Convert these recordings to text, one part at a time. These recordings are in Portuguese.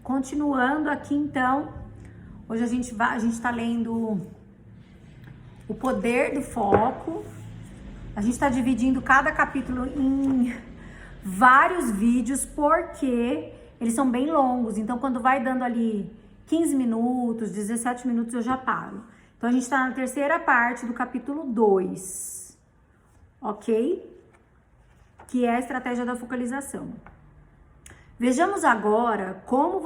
Continuando aqui, então, hoje a gente está lendo O Poder do Foco. A gente está dividindo cada capítulo em vários vídeos, porque eles são bem longos. Então, quando vai dando ali 15 minutos, 17 minutos, eu já paro. Então, a gente está na terceira parte do capítulo 2, ok? Que é a estratégia da focalização. Vejamos agora como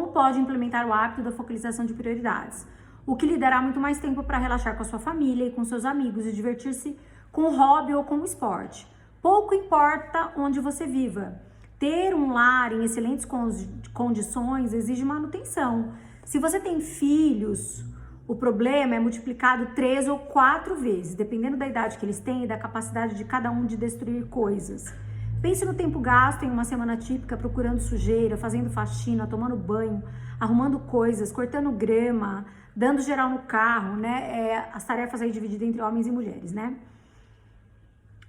pode implementar o hábito da focalização de prioridades, o que lhe dará muito mais tempo para relaxar com a sua família e com seus amigos e divertir-se com o hobby ou com o esporte. Pouco importa onde você viva, ter um lar em excelentes condições exige manutenção. Se você tem filhos, o problema é multiplicado 3 ou 4 vezes, dependendo da idade que eles têm e da capacidade de cada um de destruir coisas. Pense no tempo gasto em uma semana típica procurando sujeira, fazendo faxina, tomando banho, arrumando coisas, cortando grama, dando geral no carro, né? As tarefas aí divididas entre homens e mulheres, né?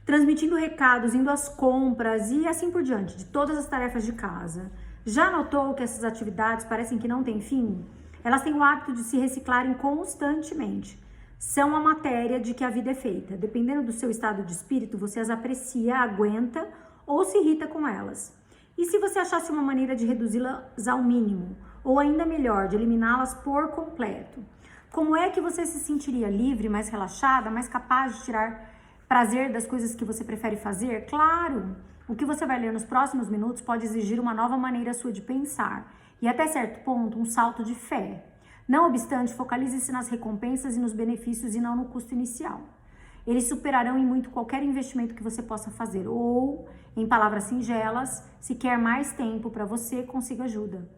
Transmitindo recados, indo às compras e assim por diante, de todas as tarefas de casa. Já notou que essas atividades parecem que não têm fim? Elas têm o hábito de se reciclarem constantemente. São a matéria de que a vida é feita. Dependendo do seu estado de espírito, você as aprecia, aguenta ou se irrita com elas. E se você achasse uma maneira de reduzi-las ao mínimo, ou ainda melhor, de eliminá-las por completo? Como é que você se sentiria livre, mais relaxada, mais capaz de tirar prazer das coisas que você prefere fazer? Claro! O que você vai ler nos próximos minutos pode exigir uma nova maneira sua de pensar e, até certo ponto, um salto de fé. Não obstante, focalize-se nas recompensas e nos benefícios e não no custo inicial. Eles superarão em muito qualquer investimento que você possa fazer. Ou, em palavras singelas, se quer mais tempo para você, consiga ajuda.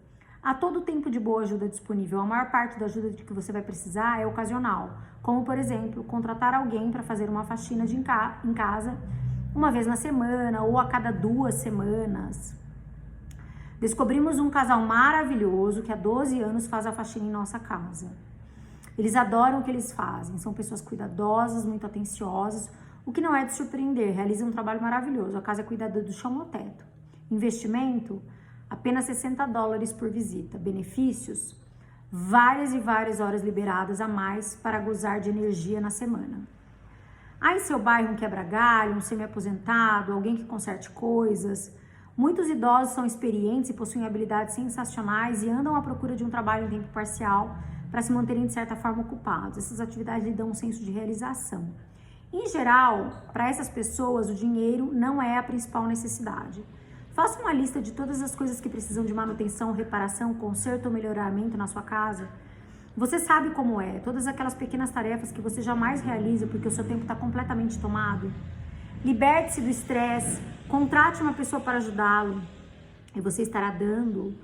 Há todo tempo de boa ajuda disponível. A maior parte da ajuda de que você vai precisar é ocasional. Como, por exemplo, contratar alguém para fazer uma faxina em casa uma vez na semana ou a cada 2 semanas. Descobrimos um casal maravilhoso que há 12 anos faz a faxina em nossa casa. Eles adoram o que eles fazem, são pessoas cuidadosas, muito atenciosas, o que não é de surpreender, realizam um trabalho maravilhoso. A casa é cuidada do chão ao teto. Investimento? Apenas $60 por visita. Benefícios? Várias e várias horas liberadas a mais para gozar de energia na semana. Há em seu bairro um quebra-galho, um semi-aposentado, alguém que conserte coisas. Muitos idosos são experientes e possuem habilidades sensacionais e andam à procura de um trabalho em tempo parcial para se manterem de certa forma ocupados. Essas atividades lhe dão um senso de realização. Em geral, para essas pessoas, o dinheiro não é a principal necessidade. Faça uma lista de todas as coisas que precisam de manutenção, reparação, conserto ou melhoramento na sua casa. Você sabe como é, todas aquelas pequenas tarefas que você jamais realiza porque o seu tempo está completamente tomado. Liberte-se do estresse, contrate uma pessoa para ajudá-lo e você estará dando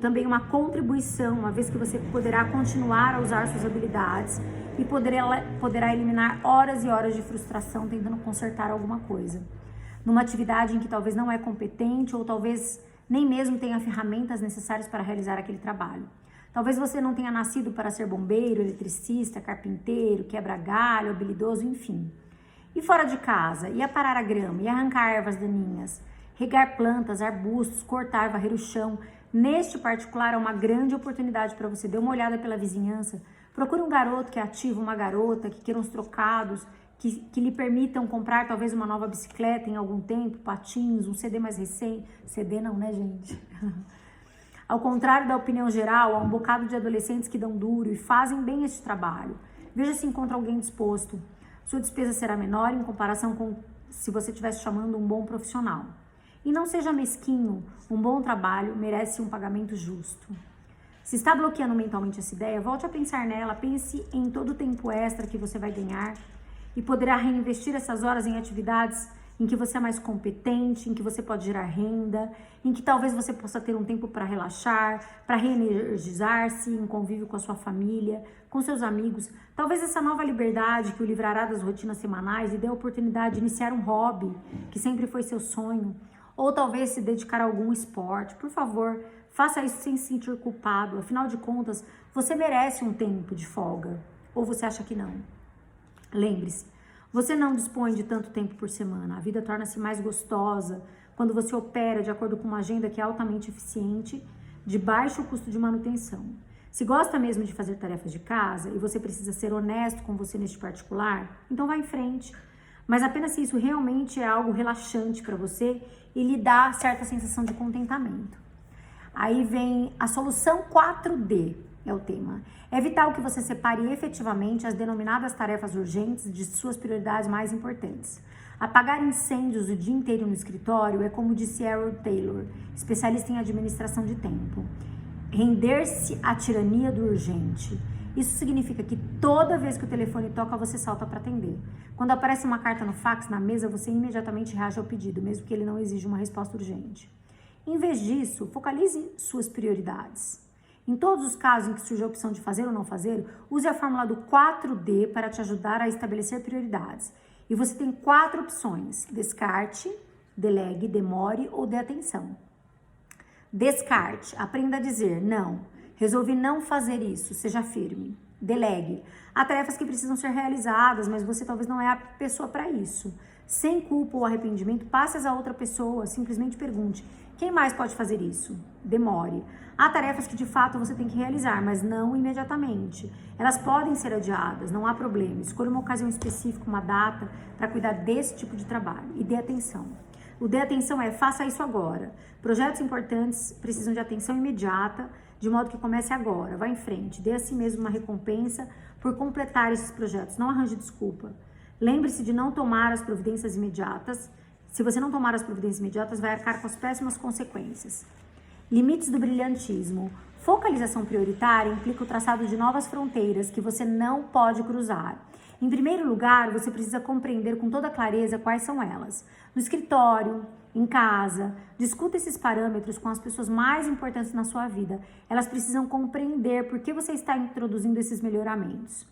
também uma contribuição, uma vez que você poderá continuar a usar suas habilidades e poderá eliminar horas e horas de frustração tentando consertar alguma coisa. Numa atividade em que talvez não é competente ou talvez nem mesmo tenha ferramentas necessárias para realizar aquele trabalho. Talvez você não tenha nascido para ser bombeiro, eletricista, carpinteiro, quebra-galho, habilidoso, enfim. E fora de casa, ia parar a grama, ia arrancar ervas daninhas, regar plantas, arbustos, cortar, varrer o chão. Neste particular, é uma grande oportunidade para você. Dê uma olhada pela vizinhança. Procure um garoto que é ativo, uma garota que queira uns trocados, que lhe permitam comprar talvez uma nova bicicleta em algum tempo, patins, um CD mais recente. CD não, né, gente? Ao contrário da opinião geral, há um bocado de adolescentes que dão duro e fazem bem este trabalho. Veja se encontra alguém disposto. Sua despesa será menor em comparação com se você estivesse chamando um bom profissional. E não seja mesquinho, um bom trabalho merece um pagamento justo. Se está bloqueando mentalmente essa ideia, volte a pensar nela, pense em todo o tempo extra que você vai ganhar e poderá reinvestir essas horas em atividades em que você é mais competente, em que você pode gerar renda, em que talvez você possa ter um tempo para relaxar, para reenergizar-se em convívio com a sua família, com seus amigos. Talvez essa nova liberdade que o livrará das rotinas semanais lhe dê a oportunidade de iniciar um hobby que sempre foi seu sonho, ou talvez se dedicar a algum esporte. Por favor, faça isso sem se sentir culpado. Afinal de contas, você merece um tempo de folga. Ou você acha que não? Lembre-se, você não dispõe de tanto tempo por semana. A vida torna-se mais gostosa quando você opera de acordo com uma agenda que é altamente eficiente, de baixo custo de manutenção. Se gosta mesmo de fazer tarefas de casa e você precisa ser honesto com você neste particular, então vá em frente. Mas apenas se isso realmente é algo relaxante para você e lhe dá certa sensação de contentamento. Aí vem a solução 4D, é o tema. É vital que você separe efetivamente as denominadas tarefas urgentes de suas prioridades mais importantes. Apagar incêndios o dia inteiro no escritório é como disse Errol Taylor, especialista em administração de tempo. Render-se à tirania do urgente. Isso significa que toda vez que o telefone toca, você salta para atender. Quando aparece uma carta no fax na mesa, você imediatamente reage ao pedido, mesmo que ele não exija uma resposta urgente. Em vez disso, focalize suas prioridades. Em todos os casos em que surge a opção de fazer ou não fazer, use a fórmula do 4D para te ajudar a estabelecer prioridades. E você tem 4 opções: descarte, delegue, demore ou dê atenção. Descarte, aprenda a dizer não. Resolvi não fazer isso, seja firme. Delegue. Há tarefas que precisam ser realizadas, mas você talvez não é a pessoa para isso. Sem culpa ou arrependimento, passe-as a outra pessoa, simplesmente pergunte: quem mais pode fazer isso? Demore. Há tarefas que de fato você tem que realizar, mas não imediatamente. Elas podem ser adiadas, não há problema. Escolha uma ocasião específica, uma data, para cuidar desse tipo de trabalho e dê atenção. O dê atenção é: faça isso agora. Projetos importantes precisam de atenção imediata, de modo que comece agora. Vá em frente, dê a si mesmo uma recompensa por completar esses projetos. Não arranje desculpa. Lembre-se de não tomar as providências imediatas. Se você não tomar as providências imediatas, vai arcar com as péssimas consequências. Limites do brilhantismo. Focalização prioritária implica o traçado de novas fronteiras que você não pode cruzar. Em primeiro lugar, você precisa compreender com toda clareza quais são elas. No escritório, em casa, discuta esses parâmetros com as pessoas mais importantes na sua vida. Elas precisam compreender por que você está introduzindo esses melhoramentos.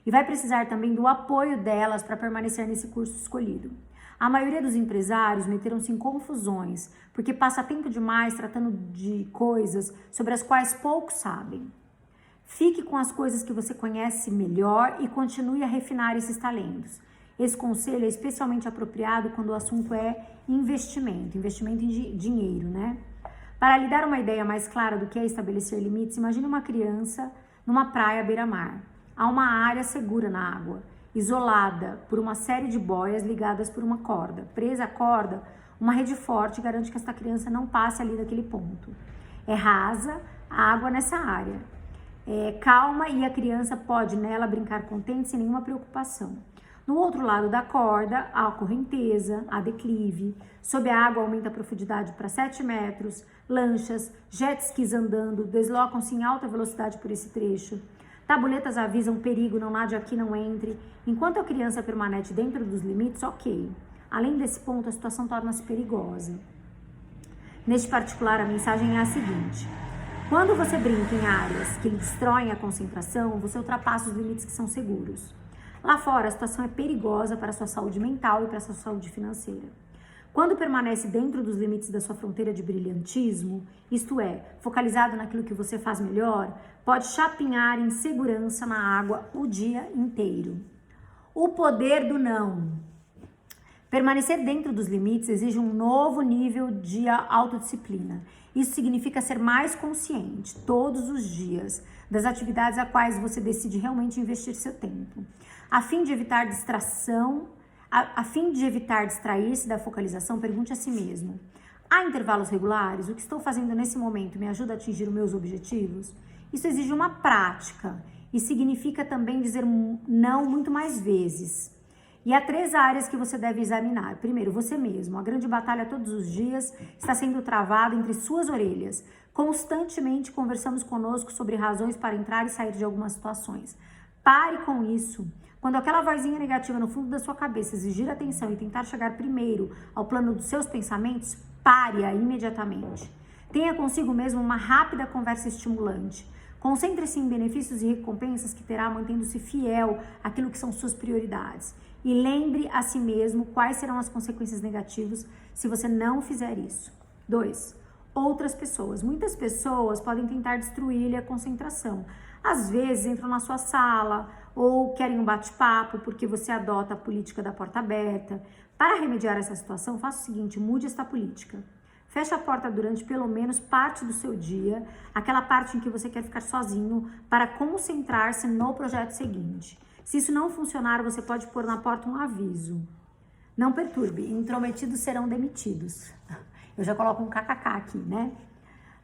E vai precisar também do apoio delas para permanecer nesse curso escolhido. A maioria dos empresários meteram-se em confusões, porque passa tempo demais tratando de coisas sobre as quais poucos sabem. Fique com as coisas que você conhece melhor e continue a refinar esses talentos. Esse conselho é especialmente apropriado quando o assunto é investimento em dinheiro, né? Para lhe dar uma ideia mais clara do que é estabelecer limites, imagine uma criança numa praia à beira-mar. Há uma área segura na água, isolada por uma série de boias ligadas por uma corda. Presa à corda, uma rede forte garante que esta criança não passe ali daquele ponto. É rasa a água nessa área. É calma e a criança pode nela brincar contente sem nenhuma preocupação. No outro lado da corda, há a correnteza, há declive. Sob a água aumenta a profundidade para 7 metros. Lanchas, jet skis andando, deslocam-se em alta velocidade por esse trecho. Tabuletas avisam perigo, não nade aqui, não entre. Enquanto a criança permanece dentro dos limites, ok. Além desse ponto, a situação torna-se perigosa. Neste particular, a mensagem é a seguinte: quando você brinca em áreas que lhe destroem a concentração, você ultrapassa os limites que são seguros. Lá fora, a situação é perigosa para a sua saúde mental e para a sua saúde financeira. Quando permanece dentro dos limites da sua fronteira de brilhantismo, isto é, focalizado naquilo que você faz melhor, pode chapinhar em segurança na água o dia inteiro. O poder do não. Permanecer dentro dos limites exige um novo nível de autodisciplina. Isso significa ser mais consciente, todos os dias, das atividades a quais você decide realmente investir seu tempo. A fim de evitar distrair-se da focalização, pergunte a si mesmo: há intervalos regulares? O que estou fazendo nesse momento me ajuda a atingir os meus objetivos? Isso exige uma prática e significa também dizer não muito mais vezes. E há 3 áreas que você deve examinar. Primeiro, você mesmo. A grande batalha todos os dias está sendo travada entre suas orelhas. Constantemente conversamos conosco sobre razões para entrar e sair de algumas situações. Pare com isso. Quando aquela vozinha negativa no fundo da sua cabeça exigir atenção e tentar chegar primeiro ao plano dos seus pensamentos, pare-a imediatamente. Tenha consigo mesmo uma rápida conversa estimulante. Concentre-se em benefícios e recompensas que terá mantendo-se fiel àquilo que são suas prioridades. E lembre a si mesmo quais serão as consequências negativas se você não fizer isso. 2. Outras pessoas. Muitas pessoas podem tentar destruir-lhe a concentração. Às vezes entram na sua sala ou querem um bate-papo porque você adota a política da porta aberta. Para remediar essa situação, faça o seguinte: mude esta política. Feche a porta durante pelo menos parte do seu dia, aquela parte em que você quer ficar sozinho, para concentrar-se no projeto seguinte. Se isso não funcionar, você pode pôr na porta um aviso. Não perturbe, intrometidos serão demitidos. Eu já coloco um kkk aqui, né?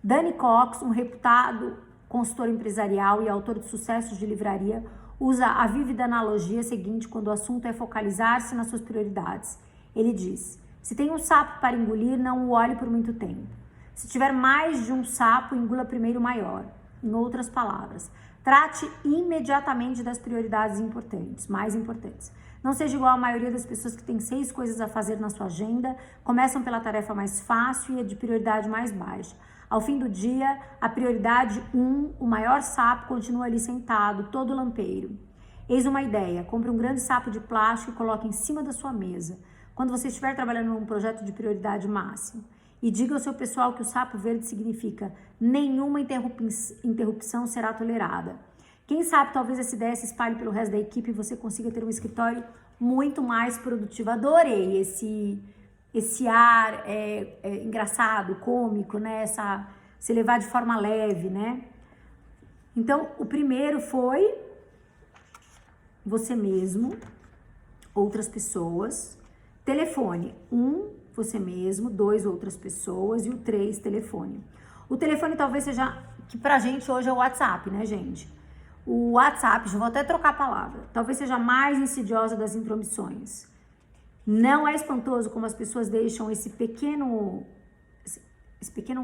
Danny Cox, um reputado consultor empresarial e autor de sucessos de livraria, usa a vívida analogia seguinte quando o assunto é focalizar-se nas suas prioridades. Ele diz: se tem um sapo para engolir, não o olhe por muito tempo. Se tiver mais de um sapo, engula primeiro o maior. Em outras palavras, trate imediatamente das prioridades importantes, mais importantes. Não seja igual a maioria das pessoas que tem 6 coisas a fazer na sua agenda, começam pela tarefa mais fácil e a de prioridade mais baixa. Ao fim do dia, a prioridade 1, o maior sapo, continua ali sentado, todo lampeiro. Eis uma ideia: compre um grande sapo de plástico e coloque em cima da sua mesa, quando você estiver trabalhando num projeto de prioridade máxima. E diga ao seu pessoal que o sapo verde significa nenhuma interrupção será tolerada. Quem sabe talvez essa ideia se espalhe pelo resto da equipe e você consiga ter um escritório muito mais produtivo. Adorei esse ar engraçado, cômico, né? Se levar de forma leve, né? Então, o primeiro foi você mesmo, outras pessoas. Telefone: 1, você mesmo, 2, outras pessoas, e o 3, telefone. O telefone talvez seja, que pra gente hoje é o WhatsApp, né, gente? O WhatsApp, já vou até trocar a palavra, talvez seja a mais insidiosa das intromissões. Não é espantoso como as pessoas deixam esse pequeno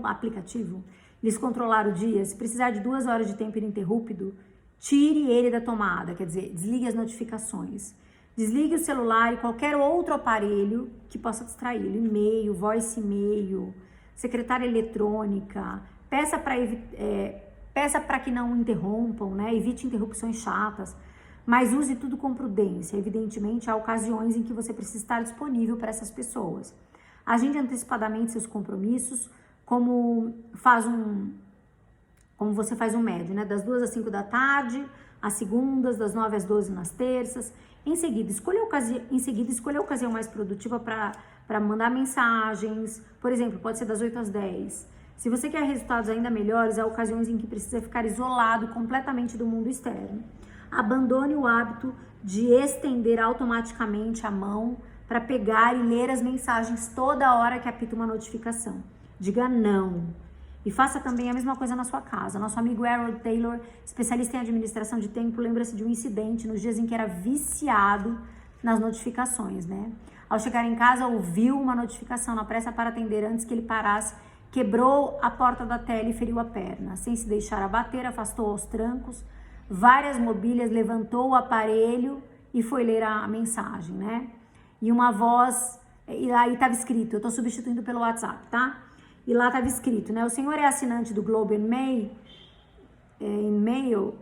aplicativo lhes controlar o dia? Se precisar de 2 horas de tempo ininterrupto, tire ele da tomada, quer dizer, desligue as notificações. Desligue o celular e qualquer outro aparelho que possa distraí-lo. E-mail, voice e-mail, secretária eletrônica. Peça para que não interrompam, né? Evite interrupções chatas. Mas use tudo com prudência. Evidentemente, há ocasiões em que você precisa estar disponível para essas pessoas. Agende antecipadamente seus compromissos, como você faz um médio, né? Das 2 às 5 da tarde, às segundas, das 9 às 12 nas terças. Em seguida, escolha a ocasião mais produtiva para mandar mensagens. Por exemplo, pode ser das 8 às 10. Se você quer resultados ainda melhores, há ocasiões em que precisa ficar isolado completamente do mundo externo. Abandone o hábito de estender automaticamente a mão para pegar e ler as mensagens toda hora que apita uma notificação. Diga não. E faça também a mesma coisa na sua casa. Nosso amigo Harold Taylor, especialista em administração de tempo, lembra-se de um incidente nos dias em que era viciado nas notificações, né? Ao chegar em casa, ouviu uma notificação na pressa para atender antes que ele parasse, quebrou a porta da tela e feriu a perna. Sem se deixar abater, afastou aos trancos várias mobílias, levantou o aparelho e foi ler a mensagem, né? E uma voz, e aí estava escrito, eu estou substituindo pelo WhatsApp, tá? E lá estava escrito, né? O senhor é assinante do Globe and Mail,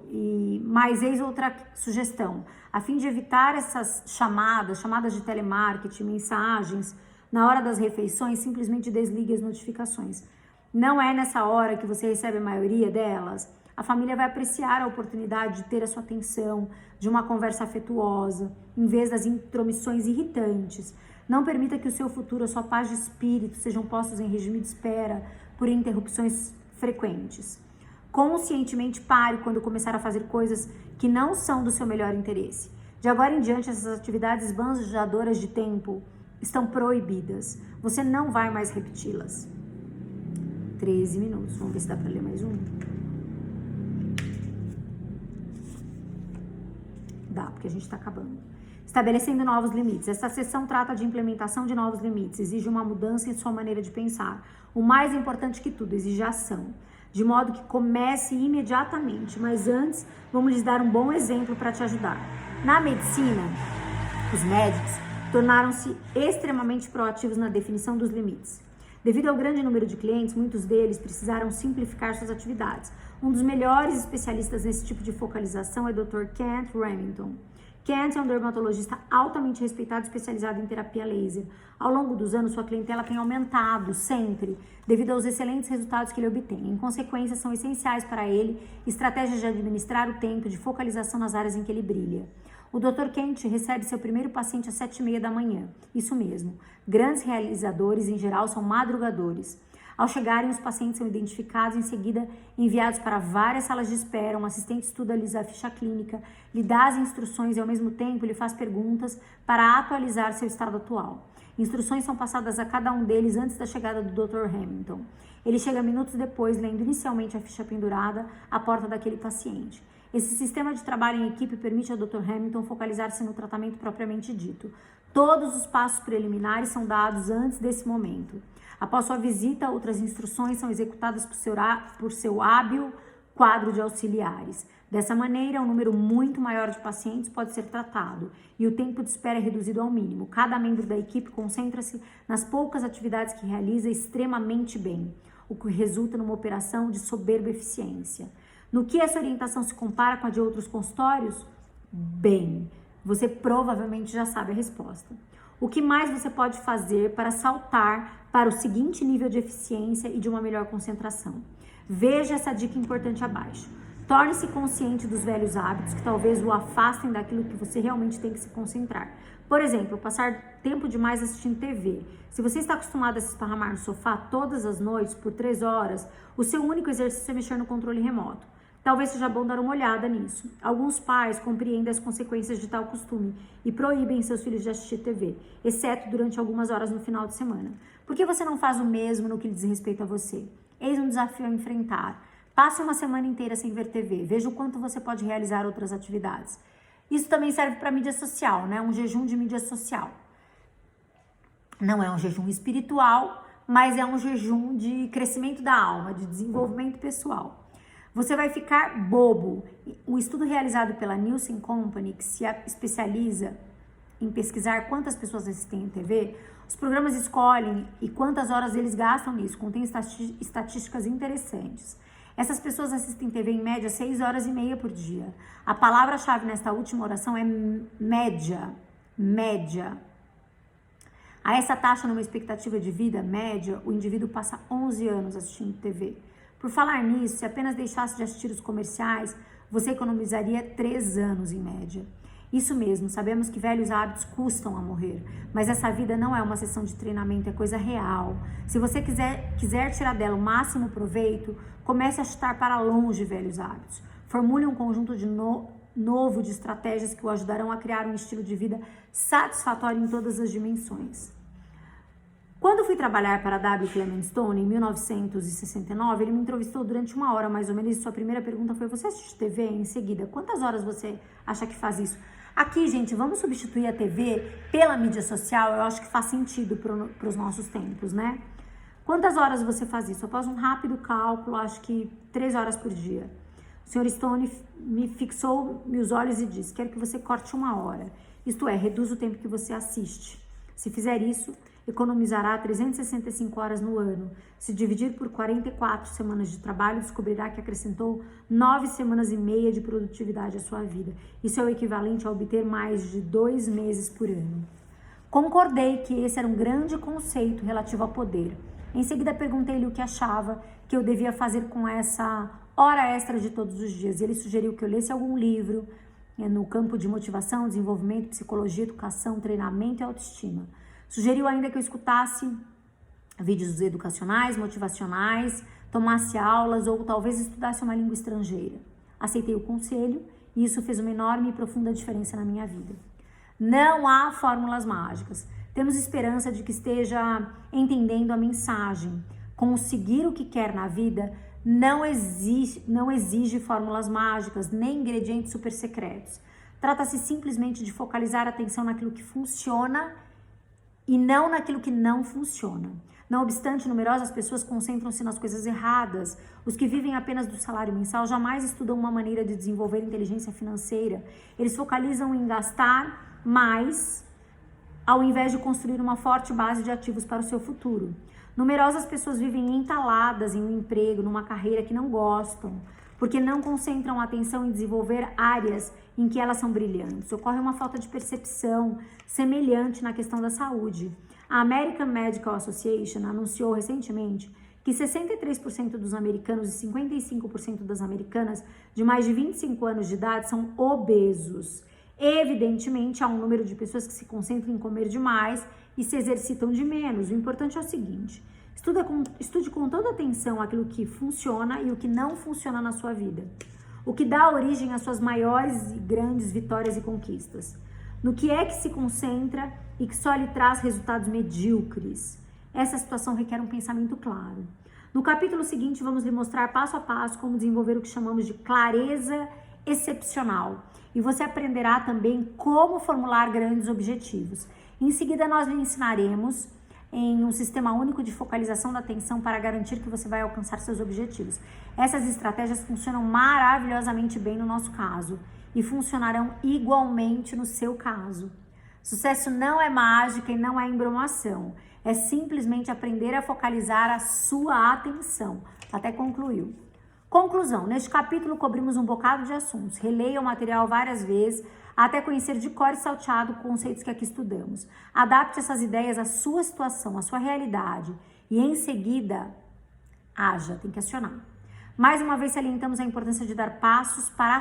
mas eis outra sugestão. A fim de evitar essas chamadas de telemarketing, mensagens, na hora das refeições, simplesmente desligue as notificações. Não é nessa hora que você recebe a maioria delas. A família vai apreciar a oportunidade de ter a sua atenção, de uma conversa afetuosa, em vez das intromissões irritantes. Não permita que o seu futuro, a sua paz de espírito sejam postos em regime de espera por interrupções frequentes. Conscientemente pare quando começar a fazer coisas que não são do seu melhor interesse. De agora em diante, essas atividades esbanjadoras de tempo estão proibidas. Você não vai mais repeti-las. 13 minutos. Vamos ver se dá para ler mais um. Dá, porque a gente está acabando. Estabelecendo novos limites. Esta sessão trata de implementação de novos limites. Exige uma mudança em sua maneira de pensar. O mais importante que tudo, exige ação. De modo que comece imediatamente. Mas antes, vamos lhes dar um bom exemplo para te ajudar. Na medicina, os médicos tornaram-se extremamente proativos na definição dos limites. Devido ao grande número de clientes, muitos deles precisaram simplificar suas atividades. Um dos melhores especialistas nesse tipo de focalização é o Dr. Kent Remington. Kent é um dermatologista altamente respeitado, especializado em terapia laser. Ao longo dos anos, sua clientela tem aumentado sempre, devido aos excelentes resultados que ele obtém. Em consequência, são essenciais para ele estratégias de administrar o tempo de focalização nas áreas em que ele brilha. O Dr. Kent recebe seu primeiro paciente às 7h30 da manhã. Isso mesmo. Grandes realizadores, em geral, são madrugadores. Ao chegarem, os pacientes são identificados, em seguida enviados para várias salas de espera. Um assistente estuda-lhes a ficha clínica, lhe dá as instruções e, ao mesmo tempo, lhe faz perguntas para atualizar seu estado atual. Instruções são passadas a cada um deles antes da chegada do Dr. Hamilton. Ele chega minutos depois, lendo inicialmente a ficha pendurada à porta daquele paciente. Esse sistema de trabalho em equipe permite ao Dr. Hamilton focalizar-se no tratamento propriamente dito. Todos os passos preliminares são dados antes desse momento. Após sua visita, outras instruções são executadas por seu hábil quadro de auxiliares. Dessa maneira, um número muito maior de pacientes pode ser tratado e o tempo de espera é reduzido ao mínimo. Cada membro da equipe concentra-se nas poucas atividades que realiza extremamente bem, o que resulta numa operação de soberba eficiência. No que essa orientação se compara com a de outros consultórios? Bem, você provavelmente já sabe a resposta. O que mais você pode fazer para saltar para o seguinte nível de eficiência e de uma melhor concentração? Veja essa dica importante abaixo. Torne-se consciente dos velhos hábitos que talvez o afastem daquilo que você realmente tem que se concentrar. Por exemplo, passar tempo demais assistindo TV. Se você está acostumado a se esparramar no sofá todas as noites por 3 horas, o seu único exercício é mexer no controle remoto. Talvez seja bom dar uma olhada nisso. Alguns pais compreendem as consequências de tal costume e proíbem seus filhos de assistir TV, exceto durante algumas horas no final de semana. Por que você não faz o mesmo no que diz respeito a você? Eis um desafio a enfrentar. Passe uma semana inteira sem ver TV. Veja o quanto você pode realizar outras atividades. Isso também serve para mídia social, né? Um jejum de mídia social. Não é um jejum espiritual, mas é um jejum de crescimento da alma, de desenvolvimento pessoal. Você vai ficar bobo. Um estudo realizado pela Nielsen Company, que se especializa em pesquisar quantas pessoas assistem em TV, os programas escolhem e quantas horas eles gastam nisso. Contém estatísticas interessantes. Essas pessoas assistem TV em média 6 horas e meia por dia. A palavra-chave nesta última oração é média. Média. A essa taxa, numa expectativa de vida média, o indivíduo passa 11 anos assistindo TV. Por falar nisso, se apenas deixasse de assistir os comerciais, você economizaria 3 anos em média. Isso mesmo, sabemos que velhos hábitos custam a morrer, mas essa vida não é uma sessão de treinamento, é coisa real. Se você quiser tirar dela o máximo proveito, comece a chutar para longe velhos hábitos. Formule um conjunto novo de estratégias que o ajudarão a criar um estilo de vida satisfatório em todas as dimensões. Quando fui trabalhar para W. Clement Stone, em 1969, ele me entrevistou durante 1 hora, mais ou menos, e sua primeira pergunta foi: você assiste TV? Em seguida, quantas horas você acha que faz isso? Aqui, gente, vamos substituir a TV pela mídia social? Eu acho que faz sentido para os nossos tempos, né? Quantas horas você faz isso? Após um rápido cálculo, acho que 3 horas por dia. O Sr. Stone me fixou meus olhos e disse: quero que você corte 1 hora. Isto é, reduz o tempo que você assiste. Se fizer isso, economizará 365 horas no ano. Se dividir por 44 semanas de trabalho, descobrirá que acrescentou 9 semanas e meia de produtividade à sua vida. Isso é o equivalente a obter mais de 2 meses por ano. Concordei que esse era um grande conceito relativo ao poder. Em seguida, perguntei-lhe o que achava que eu devia fazer com essa hora extra de todos os dias. Ele sugeriu que eu lesse algum livro no campo de motivação, desenvolvimento, psicologia, educação, treinamento e autoestima. Sugeriu ainda que eu escutasse vídeos educacionais, motivacionais, tomasse aulas ou talvez estudasse uma língua estrangeira. Aceitei o conselho e isso fez uma enorme e profunda diferença na minha vida. Não há fórmulas mágicas. Temos esperança de que esteja entendendo a mensagem. Conseguir o que quer na vida não exige fórmulas mágicas, nem ingredientes super secretos. Trata-se simplesmente de focalizar a atenção naquilo que funciona e não naquilo que não funciona. Não obstante, numerosas pessoas concentram-se nas coisas erradas. Os que vivem apenas do salário mensal jamais estudam uma maneira de desenvolver inteligência financeira. Eles focalizam em gastar mais, ao invés de construir uma forte base de ativos para o seu futuro. Numerosas pessoas vivem entaladas em um emprego, numa carreira que não gostam, porque não concentram a atenção em desenvolver áreas em que elas são brilhantes. Ocorre uma falta de percepção semelhante na questão da saúde. A American Medical Association anunciou recentemente que 63% dos americanos e 55% das americanas de mais de 25 anos de idade são obesos. Evidentemente, há um número de pessoas que se concentram em comer demais e se exercitam de menos. O importante é o seguinte: Estude com toda atenção aquilo que funciona e o que não funciona na sua vida. O que dá origem às suas maiores e grandes vitórias e conquistas. No que é que se concentra e que só lhe traz resultados medíocres. Essa situação requer um pensamento claro. No capítulo seguinte, vamos lhe mostrar passo a passo como desenvolver o que chamamos de clareza excepcional. E você aprenderá também como formular grandes objetivos. Em seguida, nós lhe ensinaremos em um sistema único de focalização da atenção para garantir que você vai alcançar seus objetivos. Essas estratégias funcionam maravilhosamente bem no nosso caso e funcionarão igualmente no seu caso. Sucesso não é mágica e não é embromação. É simplesmente aprender a focalizar a sua atenção. Até concluiu. Conclusão. Neste capítulo cobrimos um bocado de assuntos. Releia o material várias vezes até conhecer de cor e salteado conceitos que aqui estudamos. Adapte essas ideias à sua situação, à sua realidade e em seguida haja, tem que acionar. Mais uma vez salientamos a importância de dar passos para a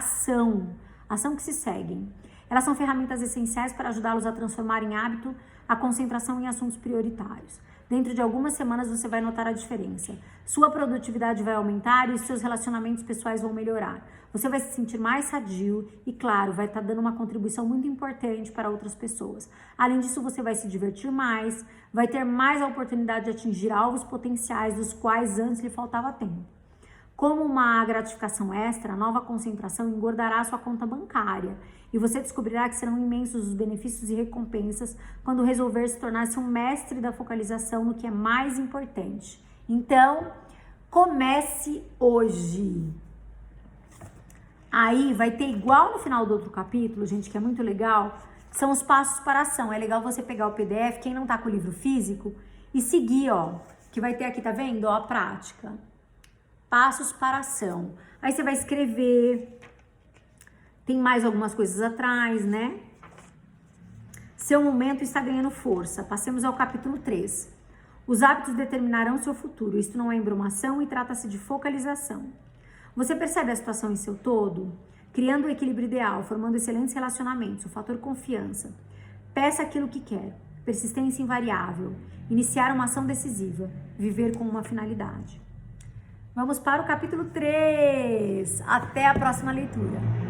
ação que se seguem. Elas são ferramentas essenciais para ajudá-los a transformar em hábito a concentração em assuntos prioritários. Dentro de algumas semanas você vai notar a diferença. Sua produtividade vai aumentar e seus relacionamentos pessoais vão melhorar. Você vai se sentir mais sadio e, claro, vai estar dando uma contribuição muito importante para outras pessoas. Além disso, você vai se divertir mais, vai ter mais a oportunidade de atingir alvos potenciais dos quais antes lhe faltava tempo. Como uma gratificação extra, a nova concentração engordará a sua conta bancária e você descobrirá que serão imensos os benefícios e recompensas quando resolver se tornar-se um mestre da focalização no que é mais importante. Então, comece hoje. Aí vai ter igual no final do outro capítulo, gente, que é muito legal, são os passos para a ação. É legal você pegar o PDF, quem não tá com o livro físico, e seguir, ó, que vai ter aqui, tá vendo? Ó, a prática. Passos para a ação. Aí você vai escrever. Tem mais algumas coisas atrás, né? Seu momento está ganhando força. Passemos ao capítulo 3. Os hábitos determinarão seu futuro. Isto não é embromação e trata-se de focalização. Você percebe a situação em seu todo? Criando o equilíbrio ideal, formando excelentes relacionamentos, o fator confiança. Peça aquilo que quer. Persistência invariável. Iniciar uma ação decisiva. Viver com uma finalidade. Vamos para o capítulo 3. Até a próxima leitura.